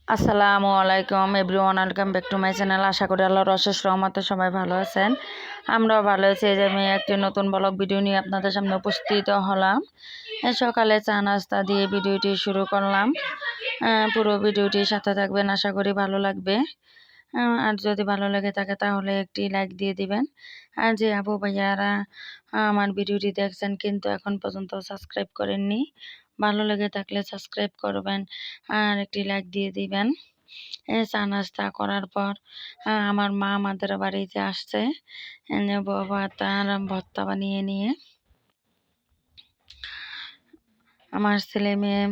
আসসালামু আলাইকুম everyone, welcome back to my channel. আশা করি আল্লাহর অশেষ রহমতে সবাই ভালো আছেন। আমরাও ভালো আছি। যে আমি একটি নতুন ব্লগ ভিডিও নিয়ে আপনাদের সামনে উপস্থিত হলাম। সকালে চা নাস্তা দিয়ে ভিডিওটি শুরু করলাম। পুরো ভিডিওটির সাথে থাকবেন, আশা করি ভালো লাগবে। আর যদি ভালো লেগে থাকে তাহলে একটি লাইক দিয়ে দিবেন। আর যে আপু ভাইয়ারা আমার ভিডিওটি দেখছেন কিন্তু এখন পর্যন্ত সাবস্ক্রাইব করেননি, ভালো লেগে থাকলে সাবস্ক্রাইব করবেন আর একটি লাইক দিয়ে দিবেন। চা নাস্তা করার পর আমার মা আমাদের বাড়িতে আসছে, বাবা তার ভর্তা বানিয়ে নিয়ে। আমার ছেলে মেয়ে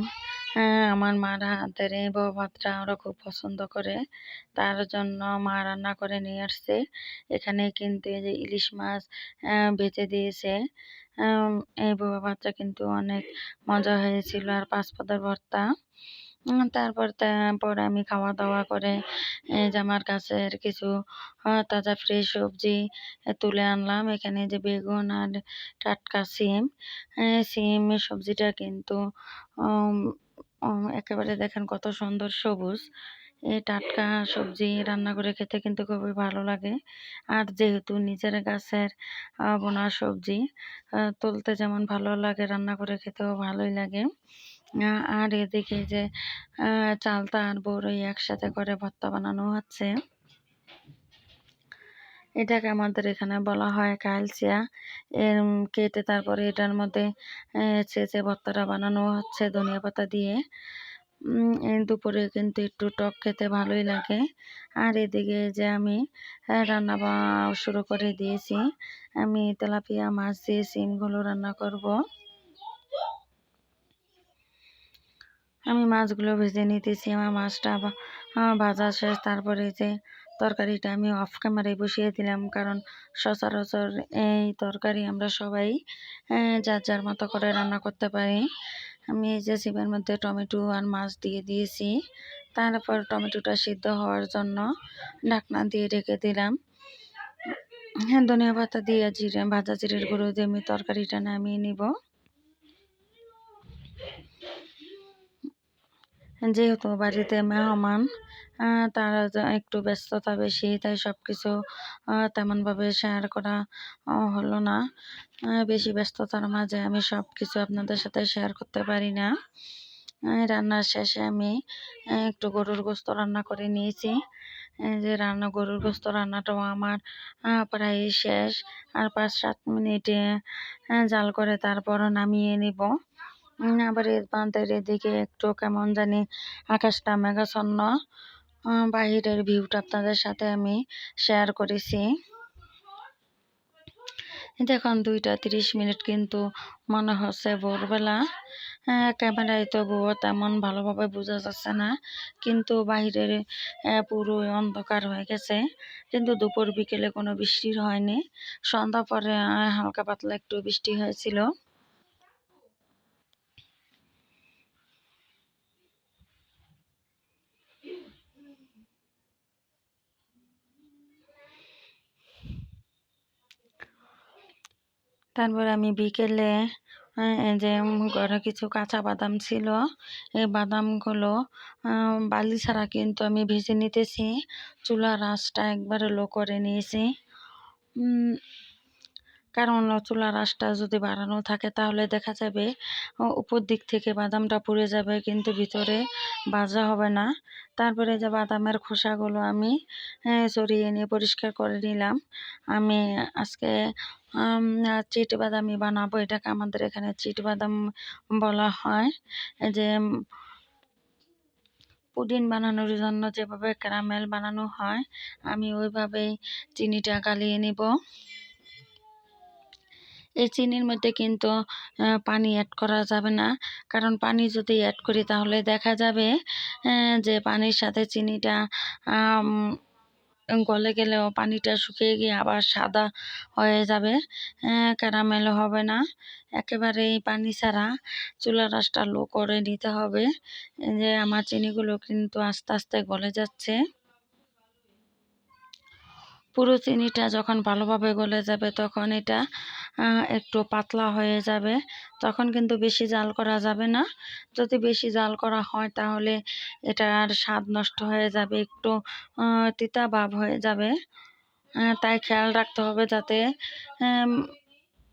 আমার মার হাতের এই বউ ভাতটা ওরা খুব পছন্দ করে, তার জন্য মা রান্না করে নিয়ে আসছে। এখানে কিন্তু এই যে ইলিশ মাছ ভেজে দিয়েছে। এই বউ ভাতটা কিন্তু অনেক মজা হয়েছিল, আর পাঁচ পাতার ভর্তা। তারপর আমি খাওয়া দাওয়া করে এই যে আমার গাছের কিছু তাজা ফ্রেশ সবজি তুলে আনলাম। এখানে যে বেগুন আর টাটকা সিম, সিম সবজিটা কিন্তু একেবারে দেখেন কত সুন্দর সবুজ। এই টাটকা সবজি রান্না করে খেতে কিন্তু খুবই ভালো লাগে। আর যেহেতু নিজের গাছের বোনা সবজি, তুলতে যেমন ভালো লাগে রান্না করে খেতেও ভালোই লাগে। আর এদিকে যে চালতা আর বড়ই একসাথে করে ভর্তা বানানো হচ্ছে। এটাকে আমাদের এখানে বলা হয় কালচিয়া। কেটে তারপরে এটার মধ্যে ছেঁচে ভর্তাটা বানানো হচ্ছে ধনিয়া পাতা দিয়ে। দুপুরে কিন্তু একটু টক খেতে ভালোই লাগে। আর এদিকে যে আমি রান্না শুরু করে দিয়েছি। আমি তেলাপিয়া মাছ দিয়ে সিমগুলো রান্না করব। আমি মাছগুলো ভেজে নিতেছি। আমার মাছটা ভাজা শেষ। তারপরে যে তরকারিটা আমি অফ ক্যামেরায় বসিয়ে দিলাম, কারণ সচরাচর এই তরকারি আমরা সবাই যার যার মতো করে রান্না করতে পারি। আমি এই যে সিমের মধ্যে টমেটো আর মাছ দিয়ে দিয়েছি। তারপর টমেটোটা সিদ্ধ হওয়ার জন্য ঢাকনা দিয়ে রেখে দিলাম। ধনিয়া পাতা দিয়ে ভাজা জিরের গুঁড়ো দিয়ে আমি তরকারিটা নামিয়ে নিব। যেহেতু বাড়িতে মেহমান, তারা একটু ব্যস্ততা বেশি, তাই সব কিছু তেমনভাবে শেয়ার করা হলো না। বেশি ব্যস্ততার মাঝে আমি সব কিছু আপনাদের সাথে শেয়ার করতে পারি না। রান্নার শেষে আমি একটু গরুর গোস্ত রান্না করে নিয়েছি। যে গরুর গোস্ত রান্নাটাও আমার প্রায় শেষ। আর 5-7 মিনিটে জাল করে তারপর নামিয়ে নিব। আবার বাঁধের এদিকে একটু কেমন জানি আকাশটা মেঘাচ্ছন্ন। বাহিরের ভিউটা আপনাদের সাথে আমি শেয়ার করেছি। দেখুন 2:30 কিন্তু মনে হচ্ছে ভোরবেলা। ক্যামেরায় তো তেমন ভালোভাবে বোঝা যাচ্ছে না, কিন্তু বাহিরের পুরো অন্ধকার হয়ে গেছে। কিন্তু দুপুর বিকেলে কোনো বৃষ্টির হয়নি। সন্ধ্যা পরে হালকা পাতলা একটু বৃষ্টি হয়েছিল। তারপর আমি বিকেলে যে ঘরে কিছু কাঁচা বাদাম ছিল, এই বাদামগুলো বালি ছাড়া কিন্তু আমি ভেজে নিতেছি। চুলার আঁচটা একবারে লো করে নিয়েছি, কারণ চুলার আঁচটা যদি বাড়ানো থাকে তাহলে দেখা যাবে উপর দিক থেকে বাদামটা পুড়ে যাবে, কিন্তু ভিতরে ভাজা হবে না। তারপরে যে বাদামের খোসাগুলো আমি সরিয়ে নিয়ে পরিষ্কার করে নিলাম। আমি আজকে চিট বাদামই বানাবো। এটাকে আমাদের এখানে চিট বাদাম বলা হয়। যে পুডিং বানানোর জন্য যেভাবে ক্যারামেল বানানো হয়, আমি ওইভাবেই চিনিটা গালিয়ে নিব। এই চিনির মধ্যে কিন্তু পানি অ্যাড করা যাবে না, কারণ পানি যদি অ্যাড করি তাহলে দেখা যাবে যে পানির সাথে চিনিটা গলে গেলেও পানিটা শুকিয়ে গিয়ে আবার সাদা হয়ে যাবে, ক্যারামেল হবে না। একেবারেই পানি ছাড়া চুলার আঁচটা লো করে নিতে হবে। যে আমার চিনিগুলো কিন্তু আস্তে আস্তে গলে যাচ্ছে। পুরো চিনিটা যখন ভালোভাবে গলে যাবে তখন এটা একটু পাতলা হয়ে যাবে। তখন কিন্তু বেশি জাল করা যাবে না। যদি বেশি জাল করা হয় তাহলে এটার স্বাদ নষ্ট হয়ে যাবে, একটু তিতা ভাব হয়ে যাবে। তাই খেয়াল রাখতে হবে যাতে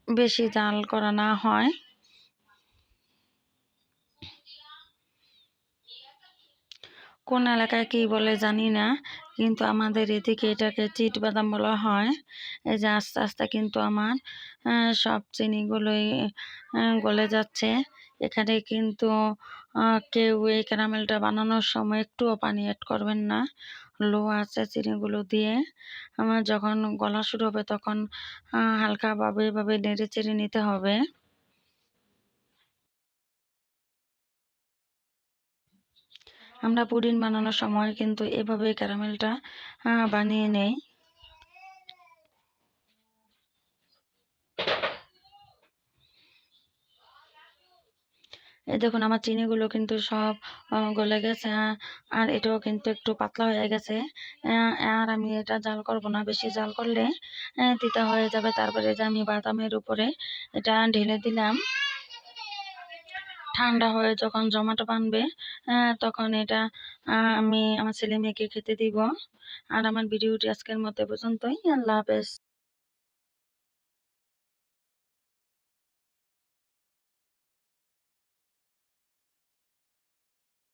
বেশি জাল করা না হয়। কোন এলাকায় কি বলে জানি না, কিন্তু আমাদের এদিকে এটাকে চিট বাদাম বলা হয়। এই যে আস্তে আস্তে কিন্তু আমার সব চিনিগুলোই গলে যাচ্ছে। এখানে কিন্তু কেউ এই ক্যারামেলটা বানানোর সময় একটুও পানি অ্যাড করবেন না। লো আছে চিনিগুলো দিয়ে আমার যখন গলা শুরু হবে তখন হালকাভাবে এভাবে নেড়ে চেড়ে নিতে হবে। আমরা পুডিং বানানোর সময় কিন্তু এভাবে ক্যারামেলটা বানিয়ে নেই। এই দেখুন আমার চিনিগুলো কিন্তু সব গলে গেছে, আর এটাও কিন্তু একটু পাতলা হয়ে গেছে। আর আমি এটা জাল করব না, বেশি জাল করলে তিতা হয়ে যাবে। তারপরে যে আমি বাদামের উপরে এটা ঢেলে দিলাম। ঠান্ডা হয়ে যখন জমাটো বানবে তখন এটা আমি আমার ছেলে মেয়েকে খেতে দিব। আর আমার ভিডিওটি আজকের মতো এ পর্যন্তই। আল্লাহ হাফেজ।